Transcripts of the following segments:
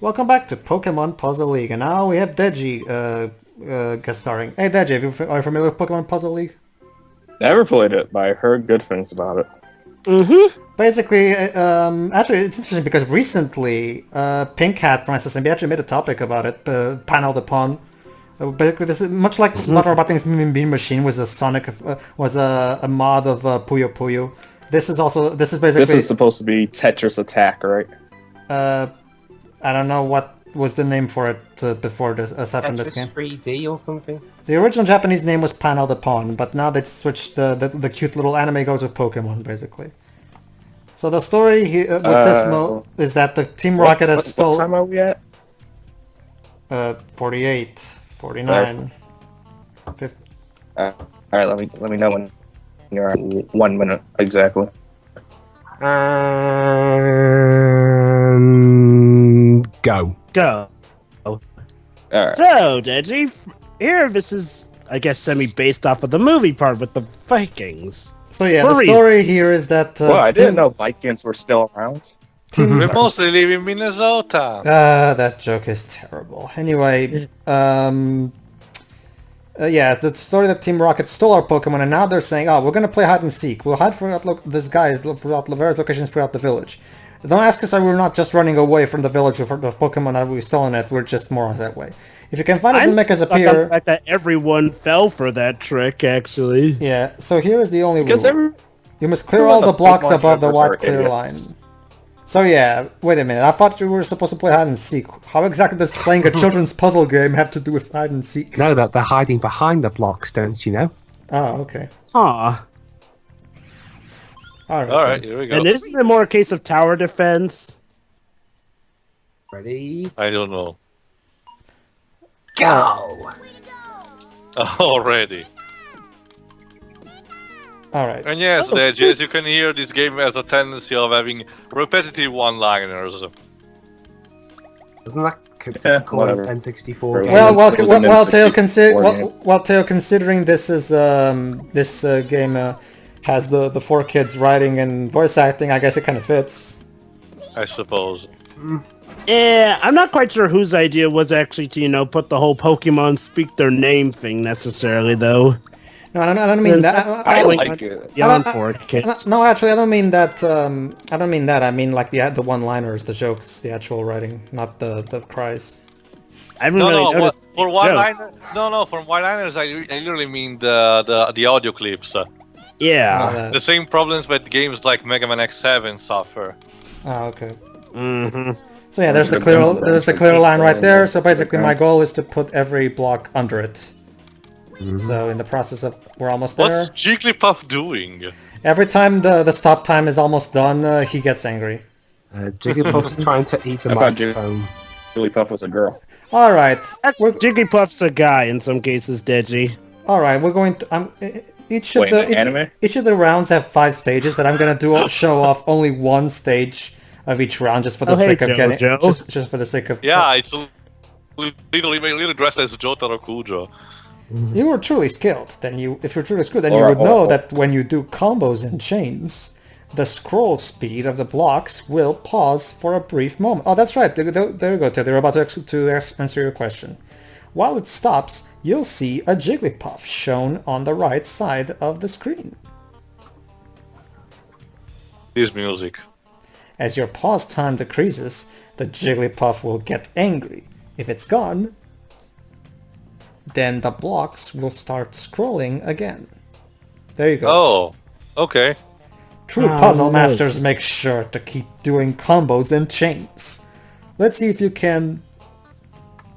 Welcome back to Pokemon Puzzle League, and now we have Deji guest starring. Hey Deji, are you familiar with Pokemon Puzzle League? Never played it, but I heard good things about it. Basically, actually, it's interesting because recently, Pink Hat from SSMB actually made a topic about it, Panel the Pawn. Basically, this is much like Not About Things Bean Machine was a a mod of Puyo-Puyo. This is basically. This is supposed to be Tetris Attack, right? I don't know what was the name for it before this, aside from this game. 3D or something? The original Japanese name was Panel the Pawn, but now they switched the cute little anime goes with Pokemon, basically. So the story here, with this mode is that the Team Rocket has stole... What time are we at? 48, 49, 50. Alright, let me know when you're at 1 minute exactly. Go. Alright. So, Deji, here this is, I guess, semi-based off of the movie part with the Vikings. So yeah, the story here is that... well, I didn't know Vikings were still around. We mostly live in Minnesota. That joke is terrible. Anyway, yeah, the story that Team Rocket stole our Pokemon, and now they're saying, oh, we're going to play hide and seek. We'll hide throughout this guys throughout various locations throughout the village. Don't ask us why we're not just running away from the village of Pokemon that we've stolen it. We're just morons that way. If you can find us and make us appear... I'm the fact that everyone fell for that trick, actually. Yeah, so here is the only Because rule. You must clear all the blocks above the white clear line. So yeah, wait a minute. I thought we were supposed to play hide and seek. How exactly does playing a children's puzzle game have to do with hide and seek? No, that they're hiding behind the blocks, don't you know? Oh, okay. Aw. Alright, here we go. And isn't it more a case of tower defense? Ready? I don't know. Go! Already. Alright. And yes, Deji, as you can hear, this game has a tendency of having repetitive one-liners. Wasn't that typical in whatever. N64 game? Teo, considering this is this game has the four kids writing and voice acting, I guess it kind of fits. I suppose. Yeah, I'm not quite sure whose idea was actually to, put the whole Pokemon speak their name thing necessarily, though. No, I don't mean that. I like it. No, actually, I don't mean that. I don't mean that. I mean like the one-liners, the jokes, the actual writing, not the cries. I haven't really noticed. For one-liners, for one-liners, I literally mean the audio clips. Yeah. The same problems that games like Mega Man X7 suffer. Oh, okay. Mm-hmm. So yeah, there's the clear line right there. So basically, my goal is to put every block under it. So in the process of, we're almost there. What's Jigglypuff doing? Every time the stop time is almost done, he gets angry. Jigglypuff's trying to eat the microphone. Jigglypuff was a girl. All right. Jigglypuff's a guy in some cases, Deji. All right, we're going to. Each of the rounds have 5 stages, but I'm gonna show off only one stage of each round just for the sake of getting just for the sake of. Yeah, it's literally dressed as Jotaro Kujo. You were truly skilled. If you're truly skilled, then you would know that when you do combos and chains, the scroll speed of the blocks will pause for a brief moment. Oh, that's right. There you go, Ted. They're about to answer your question. While it stops, you'll see a Jigglypuff shown on the right side of the screen. This music. As your pause time decreases, the Jigglypuff will get angry. If it's gone, then the blocks will start scrolling again. There you go. Oh, okay. True puzzle masters make sure to keep doing combos and chains. Let's see if you can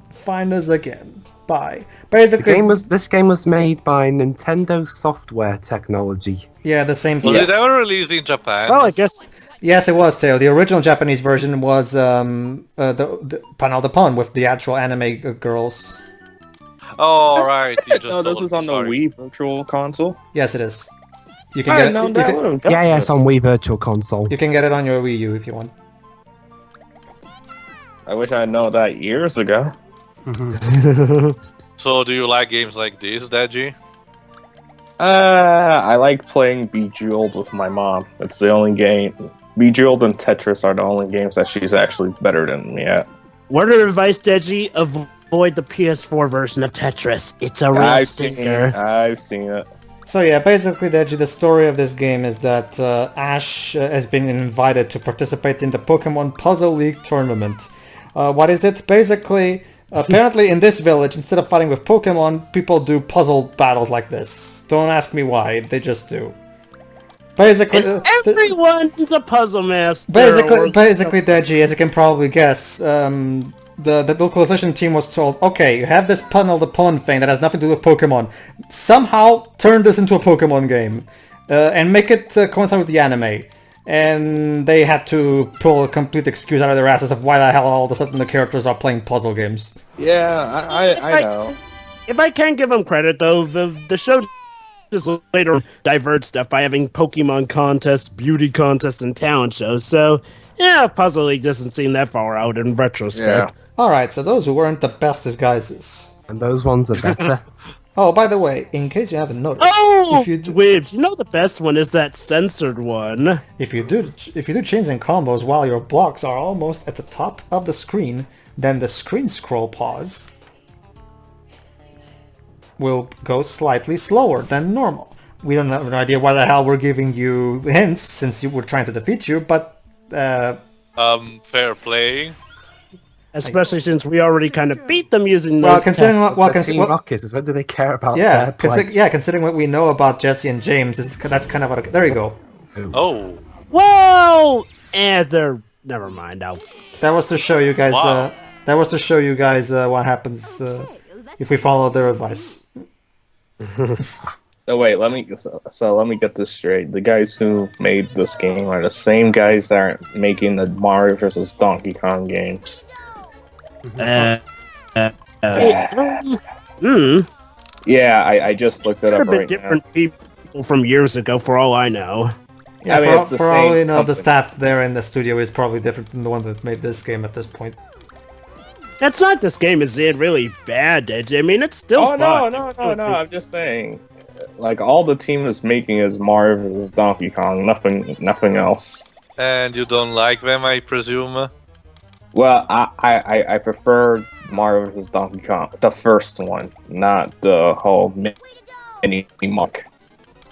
find us again. Bye. Basically, this game was made by Nintendo Software Technology. Yeah, the same. Was it ever released in Japan? Well, I guess. Yes, it was, Tail. The original Japanese version was the Panel the Pawn with the actual anime girls. Oh, right. No, this was on the Wii Virtual Console. Yes, it is. You can get it. Yes, on Wii Virtual Console. You can get it on your Wii U if you want. I wish I'd known that years ago. So, do you like games like this, Deji? I like playing Bejeweled with my mom. It's the only game. Bejeweled and Tetris are the only games that she's actually better than me at. Word of advice, Deji, avoid the PS4 version of Tetris. It's a real stinker. I've seen it. So yeah, basically, Deji, the story of this game is that Ash has been invited to participate in the Pokemon Puzzle League tournament. What is it? Basically, apparently in this village, instead of fighting with Pokemon, people do puzzle battles like this. Don't ask me why, they just do. Basically, everyone's a puzzle master. Basically, Deji, as you can probably guess, the localization team was told, okay, you have this Punnel the Pun thing that has nothing to do with Pokemon. Somehow turn this into a Pokemon game and make it coincide with the anime. And they had to pull a complete excuse out of their asses of why the hell all of a sudden the characters are playing puzzle games. Yeah, I know. If I can give them credit, though, the show just later diverged stuff by having Pokemon contests, beauty contests, and talent shows. So, yeah, Puzzle League doesn't seem that far out in retrospect. Yeah. Alright, so those who weren't the best disguises. And those ones are better. Oh, by the way, in case you haven't noticed, if you know the best one is that censored one. If you do chains and combos while your blocks are almost at the top of the screen, then the screen scroll pause will go slightly slower than normal. We don't have an idea why the hell we're giving you hints since we're trying to defeat you, but fair play. Especially since we already kind of beat them using those. Considering Team Rocket is, when do they care about their play? considering what we know about Jesse and James, that's kind of what. There you go. Oh. Well, never mind. That was to show you guys. Wow. That was to show you guys what happens if we follow their advice. Oh wait, let me get this straight. The guys who made this game are the same guys that are making the Mario vs. Donkey Kong games. Yeah, I just looked it up right different people from years ago, for all I know. Yeah, I mean, for all you know, the staff there in the studio is probably different from the one that made this game at this point. That's not this game is really bad, Dej. I mean, it's still fun. No, I'm just saying. Like, all the team is making is Mario vs. Donkey Kong, nothing else. And you don't like them, I presume? Well, I prefer Mario vs. Donkey Kong, the first one, not the whole mini muck.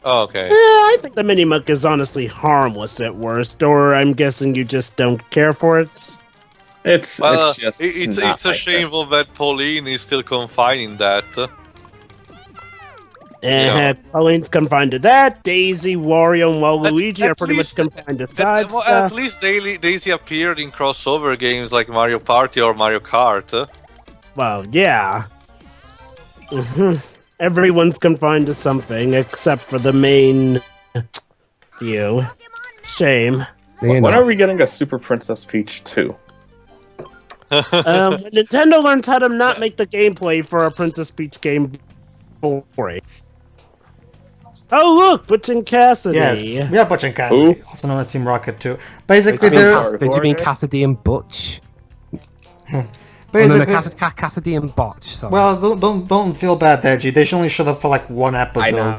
Oh, okay. Yeah, I think the mini muck is honestly harmless at worst, or I'm guessing you just don't care for it. It's a shameful that Pauline is still confined in that. Pauline's confined to that. Daisy, Wario, and Waluigi are pretty much confined to side stuff. At least Daisy appeared in crossover games like Mario Party or Mario Kart. Well, yeah. Everyone's confined to something except for the main few. Shame. When are we getting a Super Princess Peach 2? When Nintendo learns how to not make the gameplay for a Princess Peach game boring. Oh look, Butch and Cassidy. Yes, we have Butch and Cassidy, also known as Team Rocket 2. Basically, did you mean Cassidy and Butch? Cassidy and Botch. Sorry. Well, don't feel bad, Deji. They should only showed up for like one episode. I know.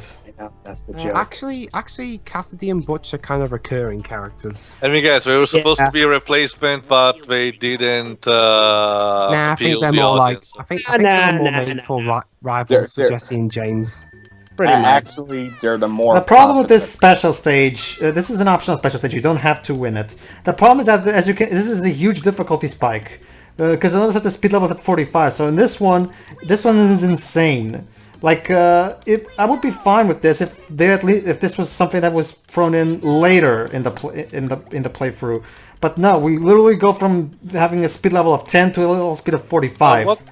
That's the joke. Actually, Cassidy and Butch are kind of recurring characters. Let me guess, they were supposed to be a replacement, but they didn't. I think they're more like. I think they're more made for rivals for Jesse and James. Actually, they're the more. The problem with this special stage, this is an optional special stage. You don't have to win it. The problem is that, as you can, this is a huge difficulty spike because notice that the speed level is at 45. So in this one is insane. Like, I would be fine with this if this was something that was thrown in later in the playthrough. But no, we literally go from having a speed level of 10 to a little speed of 45.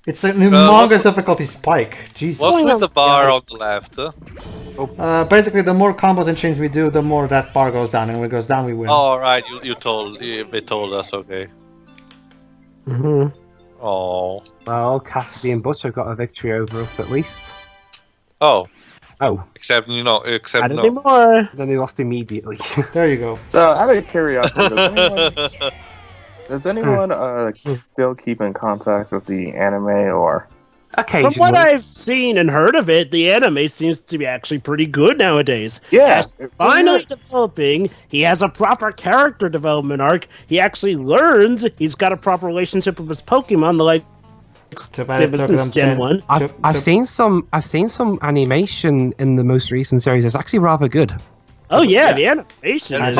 It's a humongous difficulty spike. Jesus. What's with the bar on the left? Basically, the more combos and chains we do, the more that bar goes down, and when it goes down, we win. Oh, right. They told us. Okay. Oh. Well, Cassidy and Butch have got a victory over us at least. Oh. Oh. Except no. Anymore. Then they lost immediately. There you go. So, out of curiosity, does anyone still keep in contact with the anime, or? Occasionally. From what I've seen and heard of it, the anime seems to be actually pretty good nowadays. Yeah, It's finally developing. He has a proper character development arc. He actually learns. He's got a proper relationship with his Pokemon, Gen 1. I've seen some animation in the most recent series. It's actually rather good. Oh yeah, the animation. I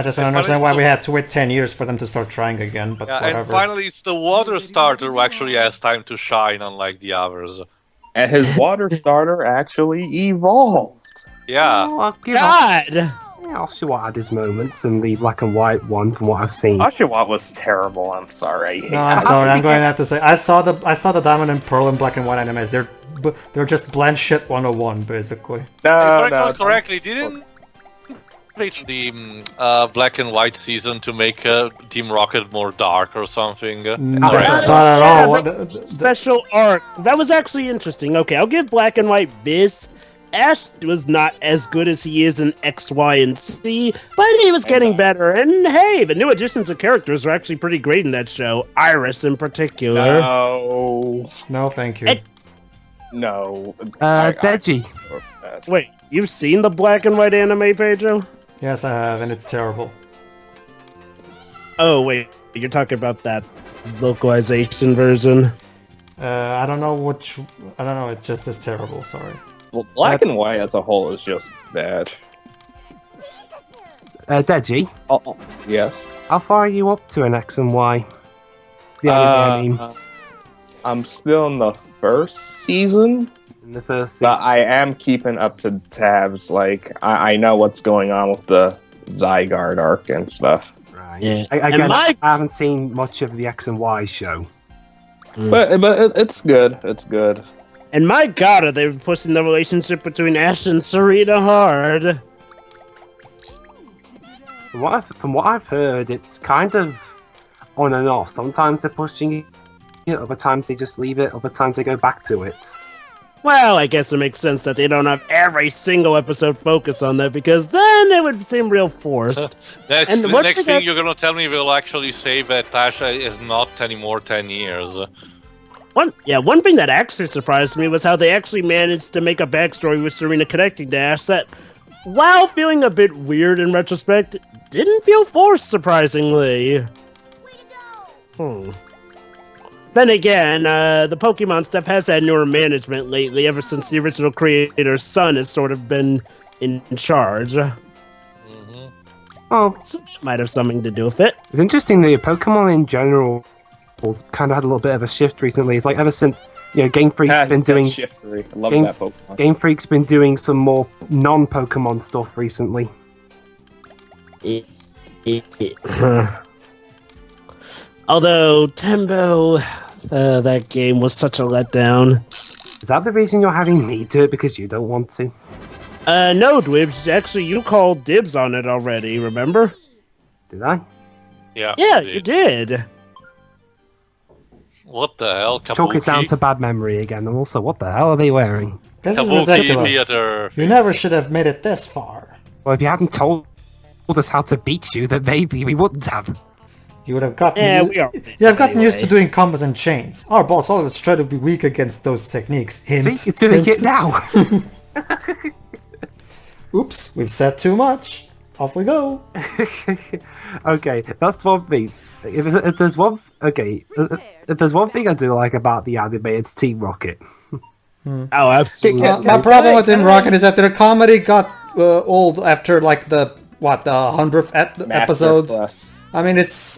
just don't understand why we had to wait 10 years for them to start trying again, but whatever. And finally it's the water starter who actually has time to shine, unlike the others. And his water starter actually evolved. Yeah. Oh, God! Oshawott had his moments in the black and white one, from what I've seen. Oshawott was terrible. I'm sorry. No, I'm sorry. I'm going to have to say I saw the Diamond and Pearl and black and white animes. They're just bland shit 101 basically. If I recall correctly, didn't the black and white season to make Team Rocket more dark or something? Not at all. Special arc. That was actually interesting. Okay, I'll give black and white this. Ash was not as good as he is in X, Y, and Z, but he was getting better. And hey, the new additions of characters are actually pretty great in that show. Iris in particular. No, thank you. No. Deji. Wait, you've seen the black and white anime, Pedro? Yes, I have, and it's terrible. Oh, wait, you're talking about that localization version? I don't know which. I don't know. It just is terrible. Sorry. Well, black and white as a whole is just bad. Deji? Oh, yes. How far are you up to in X and Y? The anime. I'm still in the first season. In the first season. But I am keeping up to tabs. Like, I know what's going on with the Zygarde arc and stuff. Right. Yeah. I haven't seen much of the X and Y show. But it's good. It's good. And my god, are they pushing the relationship between Ash and Serena hard? From what I've heard, it's kind of on and off. Sometimes they're pushing it, other times they just leave it, other times they go back to it. Well, I guess it makes sense that they don't have every single episode focus on that, because then it would seem real forced. Next thing you're gonna tell me will actually say that Tasha is not anymore 10 years. One thing that actually surprised me was how they actually managed to make a backstory with Serena connecting to Ash that, while feeling a bit weird in retrospect, didn't feel forced, surprisingly. Then again, the Pokemon stuff has had newer management lately, ever since the original creator's son has sort of been in charge. Oh, so that might have something to do with it. It's interesting that Pokemon in general kind of had a little bit of a shift recently. It's like ever since Game Freak's been doing shiftery. I love that Pokemon. Game Freak's been doing some more non-Pokemon stuff recently. Although Tembo, that game was such a letdown. Is that the reason you're having me do it, because you don't want to? No, Dwibs. Actually, you called dibs on it already. Remember? Did I? Yeah. Yeah, you did. What the hell? Kabuki? Chalk it down to bad memory again, and also, what the hell are they wearing? This is Kabuki ridiculous. Theater. You never should have made it this far. Well, if you hadn't told us how to beat you, then maybe we wouldn't have. You would have gotten used to doing combos and chains. Our boss always try to be weak against those techniques. Hint, see, you're doing it now. Oops, we've said too much. Off we go. Okay, that's one thing. If there's one thing I do like about the anime, it's Team Rocket. Oh, absolutely. My problem with Team Rocket is that their comedy got old after like the 100th episode. Plus. I mean, it's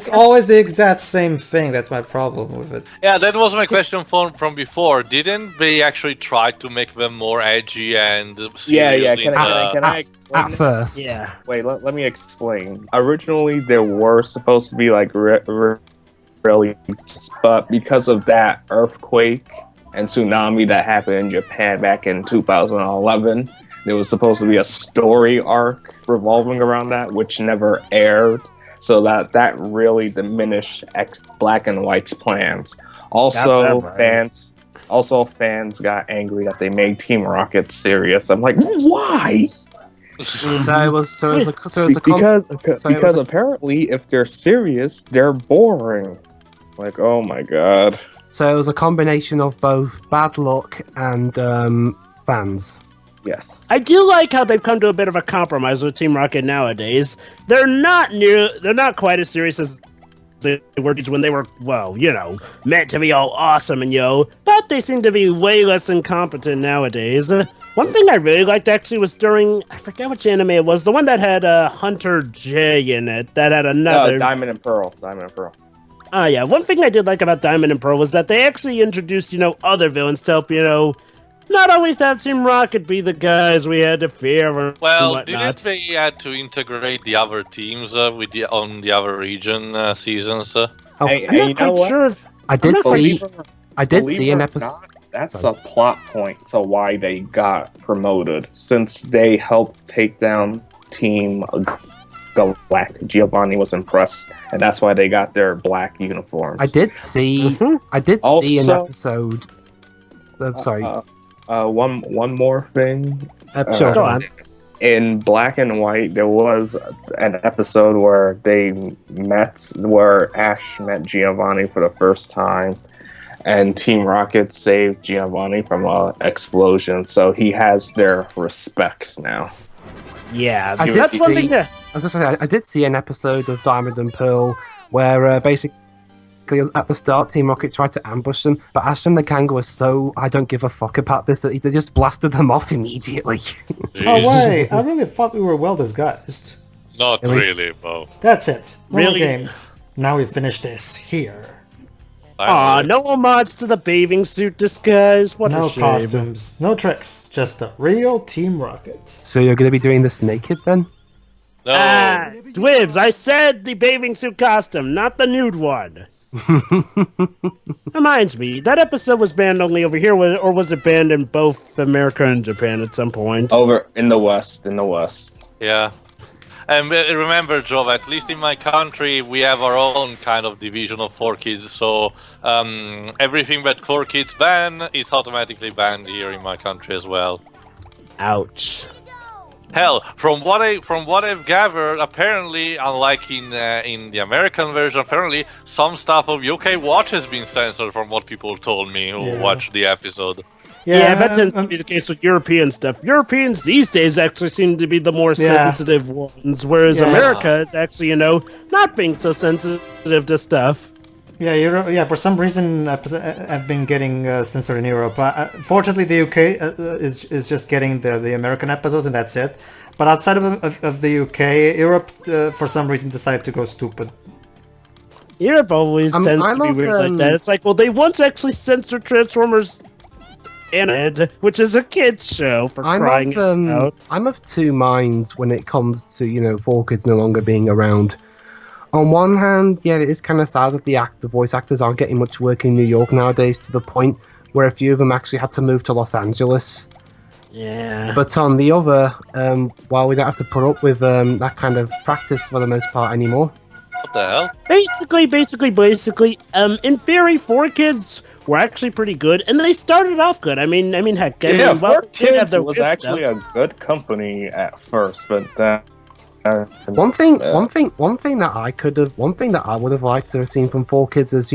always the exact same thing. That's my problem with it. Yeah, that was my question from before. Didn't they actually try to make them more edgy and serious? Can I explain at first? Yeah. Wait, let me explain. Originally, there were supposed to be like really, but because of that earthquake and tsunami that happened in Japan back in 2011, there was supposed to be a story arc revolving around that, which never aired. So that really diminished Black and White's plans. Also, fans got angry that they made Team Rocket serious. I'm like, why? Because apparently, if they're serious, they're boring. Like, oh my god. So it was a combination of both bad luck and fans. Yes. I do like how they've come to a bit of a compromise with Team Rocket nowadays. They're not quite as serious as they were when they were, well, meant to be all awesome and but they seem to be way less incompetent nowadays. One thing I really liked actually was during, I forget which anime it was, the one that had Hunter J in it, that had another... Diamond and Pearl. Yeah, one thing I did like about Diamond and Pearl was that they actually introduced, other villains to help, not always have Team Rocket be the guys we had to fear or whatnot. Didn't they had to integrate the other teams on the other region seasons? Hey, I'm not quite sure if... I did see an episode. That's a plot point to why they got promoted, since they helped take down Team Galactic. Giovanni was impressed, and that's why they got their black uniforms. I did see an episode. I'm sorry. One more thing. Sure. Go on. In Black and White, there was an episode where Ash met Giovanni for the first time, and Team Rocket saved Giovanni from an explosion, so he has their respect now. Yeah, I did see an episode of Diamond and Pearl where basically at the start Team Rocket tried to ambush them, but Ash and the gang were so I don't give a fuck about this that they just blasted them off immediately. Oh wait, I really thought we were well disguised. Not really, Bo. That's it. No Really? games. Now we finish this here. No homage to the bathing suit disguise. What No a shame. costumes, no tricks, just a real Team Rocket. So you're going to be doing this naked then? No. Dwibs, I said the bathing suit costume, not the nude one. Reminds me, that episode was banned only over here, or was it banned in both America and Japan at some point? Over in the West. Yeah. And remember, Jove, at least in my country, we have our own kind of division of 4Kids, so everything that 4Kids ban is automatically banned here in my country as well. Ouch. Hell, from what I've gathered, apparently, unlike in the American version, apparently some stuff of UK Watch has been censored from what people told me who watched the episode. Yeah, that tends to be the case with European stuff. Europeans these days actually seem to be the more sensitive ones, whereas America is actually, not being so sensitive to stuff. Yeah, for some reason I've been getting censored in Europe. Fortunately, the UK is just getting the American episodes, and that's it. But outside of the UK, Europe for some reason decided to go stupid. Europe always tends to be weird like that. It's like, well, they once actually censored Transformers Animated, which is a kids show for crying out. I'm of two minds when it comes to 4Kids no longer being around. On one hand, yeah, it is kind of sad that the voice actors aren't getting much work in New York nowadays, to the point where a few of them actually had to move to Los Angeles. Yeah. But on the other, while we don't have to put up with that kind of practice for the most part anymore. What the hell? Basically, in theory, 4Kids were actually pretty good, and they started off good. I mean, heck, 4Kids was actually a good company at first, but one thing that I would have liked to have seen from 4Kids is,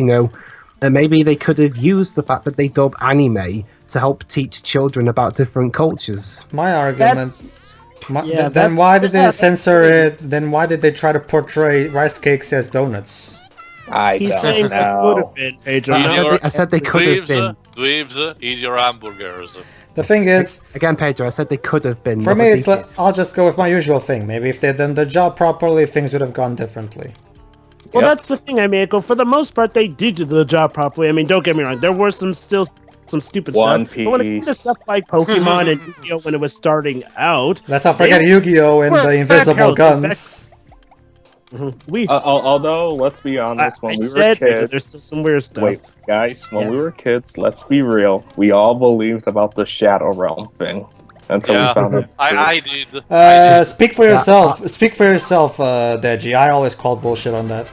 maybe they could have used the fact that they dub anime to help teach children about different cultures. My argument. Then why did they censor it? Then why did they try to portray rice cakes as donuts? He's saying they could have been, Pedro. I said they could have been. Dweebs, eat your hamburgers. The thing is... Again, Pedro, I said they could have been. For me, I'll just go with my usual thing. Maybe if they'd done the job properly, things would have gone differently. Well, that's the thing, for the most part, they did do the job properly. Don't get me wrong, there were some stupid One stuff. But when it came to stuff like Pokemon and Yu-Gi-Oh! When it was starting out... Let's not forget Yu-Gi-Oh! And the invisible guns. Although, let's be honest, when we were kids... There's still some weird stuff. Wait, guys, when we were kids, let's be real, we all believed about the Shadow Realm thing. Until we found it. I did. Speak for yourself. Speak for yourself, Deji. I always called bullshit on that.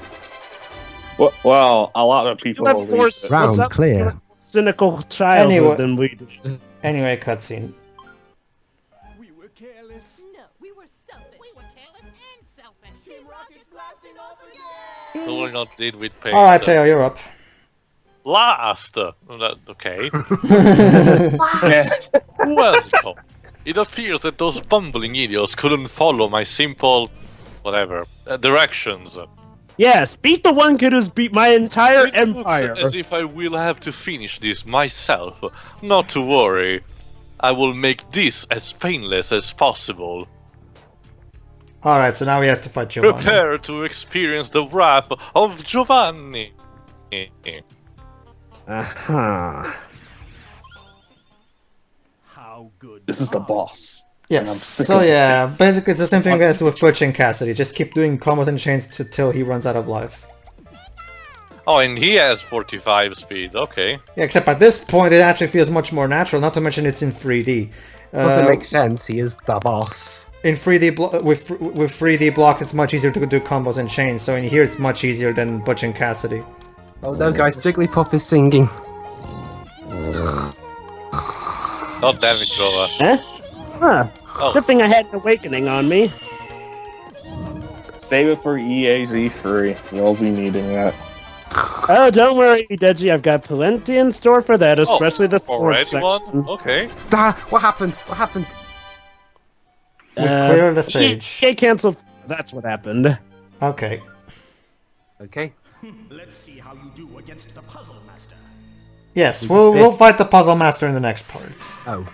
Well, a lot of people believe it. Round clear. Cynical childhood than we did. Anyway, cutscene. We were careless. No, we were selfish. We were careless and selfish. Team Rocket's blasting off again. So we're not dead with pain. Alright, Teo, you're up. Last! Okay. Yes. Welcome. It appears that those bumbling idiots couldn't follow my simple, whatever, directions. Yes, beat the one kid who's beat my entire It empire. looks as if I will have to finish this myself. Not to worry. I will make this as painless as possible. Alright, so now we have to fight Giovanni. Prepare to experience the wrath of Giovanni. Uh-huh. How good. This is the boss. Yes, And I'm sick so of it. yeah, basically it's the same thing as with Butch and Cassidy. Just keep doing combos and chains till he runs out of life. Oh, and he has 45 speed, okay. Yeah, except at this point it actually feels much more natural, not to mention it's in 3D. Doesn't make sense. He is the boss. In 3D with 3D blocks it's much easier to do combos and chains, so in here it's much easier than Butch and Cassidy. Oh no, guys! Jigglypuff is singing. God damn it, Trova. Huh? Huh. Oh. Good thing I had an awakening on me. Save it for EAZ3. You'll be needing that. Oh, don't worry, Deji. I've got plenty in store for that, especially the Already sports section. one? Okay. What happened? What happened? We clear the stage. EA canceled. That's what happened. Okay. Okay. Let's see how you do against the Puzzle Master. Yes, we'll fight the Puzzle Master in the next part. Oh.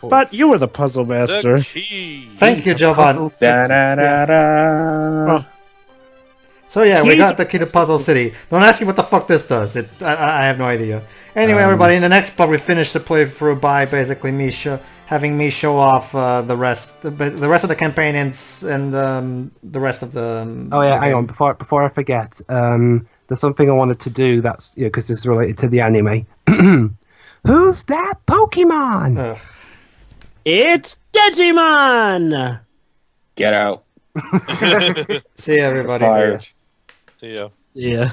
But you were the puzzle master. The key. Thank you, Giovanni. Puzzle City. Da-da-da-da. So yeah, we Key got to the key to Puzzle Puzzle City. Don't ask me what the fuck this does. I have no idea. Anyway, everybody, in the next part we finish the playthrough by basically having me show off the rest of the campaign and the rest of the. Oh yeah, the hang game. on. Before I forget, there's something I wanted to do. That's because this is related to the anime. Who's that Pokemon? Ugh. It's Dejimon! Get out. See you, everybody. Fired. See ya. See ya.